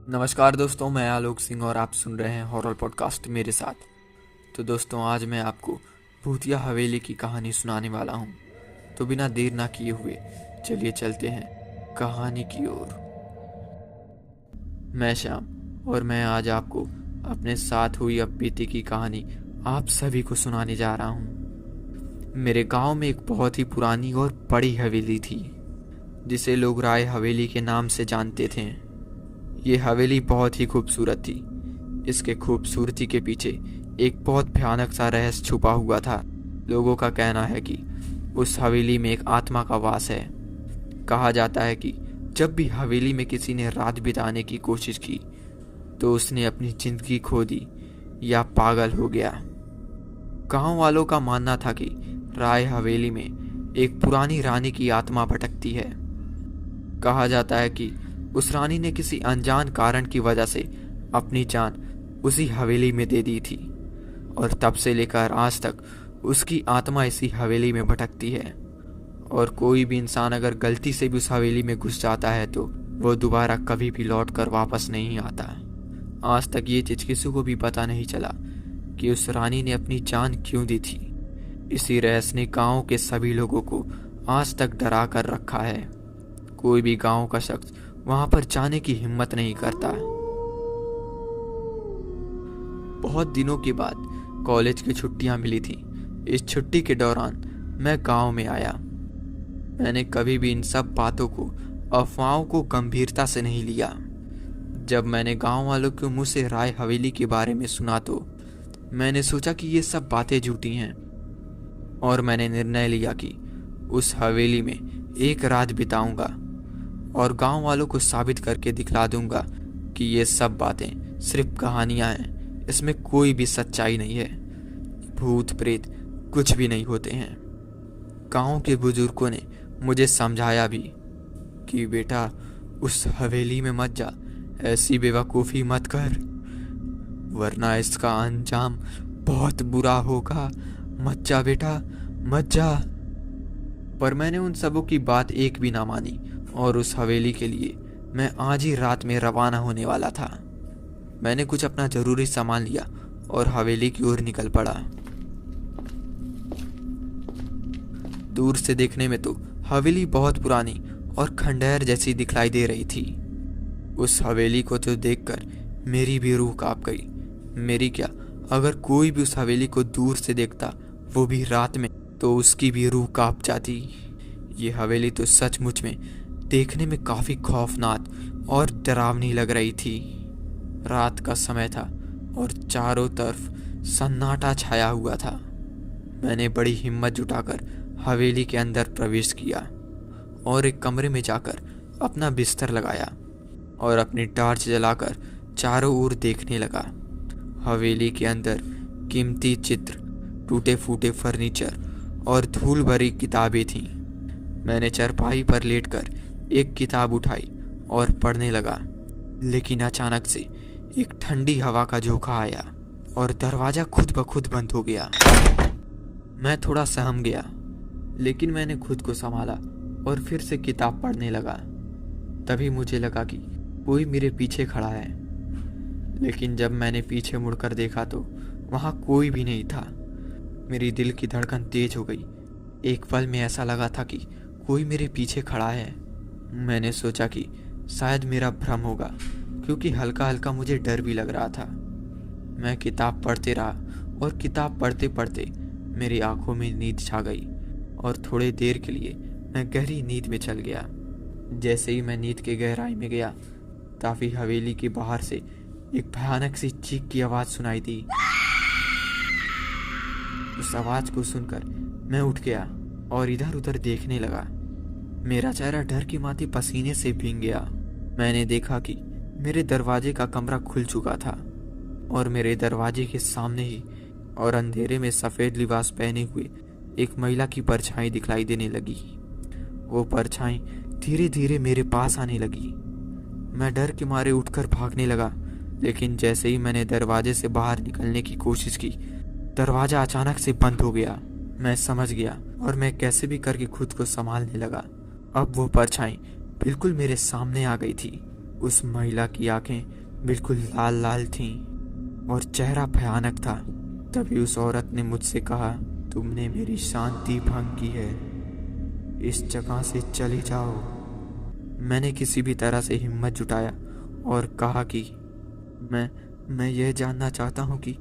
नमस्कार दोस्तों, मैं आलोक सिंह और आप सुन रहे हैं हॉरर पॉडकास्ट मेरे साथ। तो दोस्तों, आज मैं आपको भूतिया हवेली की कहानी सुनाने वाला हूँ। तो बिना देर ना किए हुए चलिए चलते हैं कहानी की ओर। मैं श्याम और मैं आज आपको अपने साथ हुई अब बीती की कहानी आप सभी को सुनाने जा रहा हूँ। मेरे गांव में एक बहुत ही पुरानी और बड़ी हवेली थी जिसे लोग राय हवेली के नाम से जानते थे। ये हवेली बहुत ही खूबसूरत थी। इसके खूबसूरती के पीछे एक बहुत भयानक सा रहस्य छुपा हुआ था। लोगों का कहना है कि उस हवेली में एक आत्मा का वास है। कहा जाता है कि जब भी हवेली में किसी ने रात बिताने की कोशिश की तो उसने अपनी जिंदगी खो दी या पागल हो गया। गांव वालों का मानना था कि राय हवेली में एक पुरानी रानी की आत्मा भटकती है। कहा जाता है कि उस रानी ने किसी अनजान कारण की वजह से अपनी जान उसी हवेली में दे दी थी और तब से लेकर आज तक उसकी आत्मा इसी हवेली में भटकती है। और कोई भी इंसान अगर गलती से भी उस हवेली में घुस जाता है तो वो दोबारा कभी भी लौट कर वापस नहीं आता। आज तक ये चीज किसी को भी पता नहीं चला कि उस रानी ने अपनी जान क्यों दी थी। इसी रहस्य ने गाँव के सभी लोगों को आज तक डरा कर रखा है। कोई भी गाँव का शख्स वहां पर जाने की हिम्मत नहीं करता। बहुत दिनों के बाद कॉलेज की छुट्टियां मिली थी। इस छुट्टी के दौरान मैं गांव में आया। मैंने कभी भी इन सब बातों को, अफवाहों को गंभीरता से नहीं लिया। जब मैंने गांव वालों के मुंह से राय हवेली के बारे में सुना तो मैंने सोचा कि ये सब बातें झूठी हैं और मैंने निर्णय लिया कि उस हवेली में एक रात बिताऊंगा और गांव वालों को साबित करके दिखला दूंगा कि ये सब बातें सिर्फ कहानियां हैं। इसमें कोई भी सच्चाई नहीं है। भूत प्रेत कुछ भी नहीं होते हैं। गांव के बुजुर्गों ने मुझे समझाया भी कि बेटा, उस हवेली में मत जा, ऐसी बेवकूफ़ी मत कर वरना इसका अंजाम बहुत बुरा होगा। मत जा बेटा, मत जा। पर मैंने उन सबों की बात एक भी ना मानी और उस हवेली के लिए मैं आज ही रात में रवाना होने वाला था। मैंने कुछ अपना जरूरी सामान लिया और हवेली की ओर निकल पड़ा। दूर से देखने में तो हवेली बहुत पुरानी और खंडहर जैसी दिखलाई दे रही थी। उस हवेली को तो देखकर मेरी भी रूह कांप गई। मेरी क्या, अगर कोई भी उस हवेली को दूर से देखता, वो भी रात में, तो उसकी भी रूह कांप जाती। ये हवेली तो सचमुच में देखने में काफी खौफनाक और डरावनी लग रही थी। रात का समय था और चारों तरफ सन्नाटा छाया हुआ था। मैंने बड़ी हिम्मत जुटाकर हवेली के अंदर प्रवेश किया और एक कमरे में जाकर अपना बिस्तर लगाया और अपनी टॉर्च जलाकर चारों ओर देखने लगा। हवेली के अंदर कीमती चित्र, टूटे फूटे फर्नीचर और धूल भरी किताबें थीं। मैंने चारपाई पर लेटकर एक किताब उठाई और पढ़ने लगा, लेकिन अचानक से एक ठंडी हवा का झोंका आया और दरवाजा खुद ब खुद बंद हो गया। मैं थोड़ा सहम गया, लेकिन मैंने खुद को संभाला और फिर से किताब पढ़ने लगा। तभी मुझे लगा कि कोई मेरे पीछे खड़ा है, लेकिन जब मैंने पीछे मुड़कर देखा तो वहाँ कोई भी नहीं था। मेरी दिल की धड़कन तेज हो गई। एक पल में ऐसा लगा था कि कोई मेरे पीछे खड़ा है। मैंने सोचा कि शायद मेरा भ्रम होगा, क्योंकि हल्का हल्का मुझे डर भी लग रहा था। मैं किताब पढ़ते रहा और किताब पढ़ते पढ़ते मेरी आंखों में नींद छा गई और थोड़ी देर के लिए मैं गहरी नींद में चल गया। जैसे ही मैं नींद के गहराई में गया, काफी हवेली के बाहर से एक भयानक सी चीख की आवाज सुनाई दी। उस आवाज को सुनकर मैं उठ गया और इधर उधर देखने लगा। मेरा चेहरा डर की माती पसीने से भीग गया। मैंने देखा कि मेरे दरवाजे का कमरा खुल चुका था और मेरे दरवाजे के सामने ही और अंधेरे में सफेद लिबास पहने हुए एक महिला की परछाई दिखलाई देने लगी। वो परछाई धीरे धीरे मेरे पास आने लगी। मैं डर के मारे उठकर भागने लगा, लेकिन जैसे ही मैंने दरवाजे से बाहर निकलने की कोशिश की, दरवाजा अचानक से बंद हो गया। मैं समझ गया और मैं कैसे भी करके खुद को संभालने लगा। अब वो परछाई बिल्कुल मेरे सामने आ गई थी उस महिला की आंखें बिल्कुल लाल लाल थीं और चेहरा भयानक था। तभी उस औरत ने मुझसे कहा, तुमने मेरी शांति भंग की है, इस जगह से चले जाओ। मैंने किसी भी तरह से हिम्मत जुटाया और कहा कि मैं यह जानना चाहता हूँ कि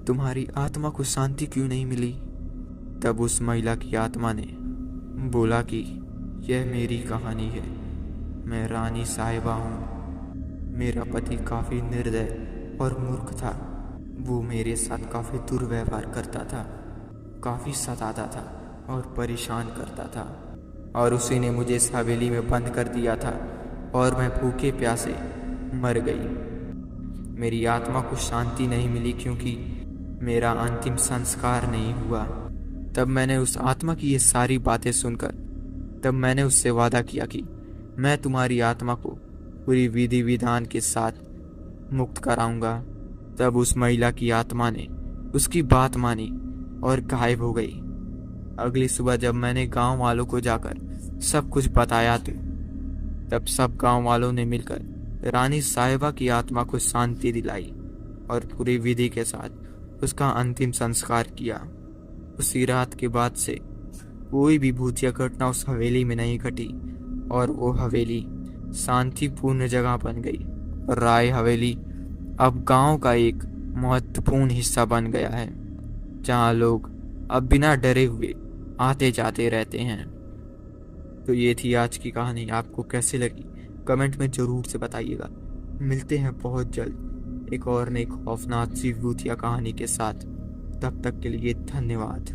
तुम्हारी आत्मा को शांति क्यों नहीं मिली। तब उस महिला की आत्मा ने बोला कि यह मेरी कहानी है, मैं रानी साहिबा हूँ। मेरा पति काफ़ी निर्दय और मूर्ख था। वो मेरे साथ काफ़ी दुर्व्यवहार करता था, काफ़ी सताता था और परेशान करता था, और उसी ने मुझे इस हवेली में बंद कर दिया था और मैं भूखे प्यासे मर गई। मेरी आत्मा को शांति नहीं मिली क्योंकि मेरा अंतिम संस्कार नहीं हुआ। तब मैंने उस आत्मा की ये सारी बातें सुनकर तब मैंने उससे वादा किया कि मैं तुम्हारी आत्मा को पूरी विधि विधान के साथ मुक्त कराऊंगा। तब उस महिला की आत्मा ने उसकी बात मानी और गायब हो गई। अगली सुबह जब मैंने गांव वालों को जाकर सब कुछ बताया तब सब गांव वालों ने मिलकर रानी साहिबा की आत्मा को शांति दिलाई और पूरी विधि के साथ उसका अंतिम संस्कार किया। उसी रात के बाद से कोई भी भूतिया घटना उस हवेली में नहीं घटी और वो हवेली शांतिपूर्ण जगह बन गई। राय हवेली अब गांव का एक महत्वपूर्ण हिस्सा बन गया है, जहां लोग अब बिना डरे हुए आते जाते रहते हैं। तो ये थी आज की कहानी। आपको कैसी लगी कमेंट में ज़रूर से बताइएगा। मिलते हैं बहुत जल्द एक और नई खौफनाक सी भूतिया कहानी के साथ। तब तक के लिए धन्यवाद।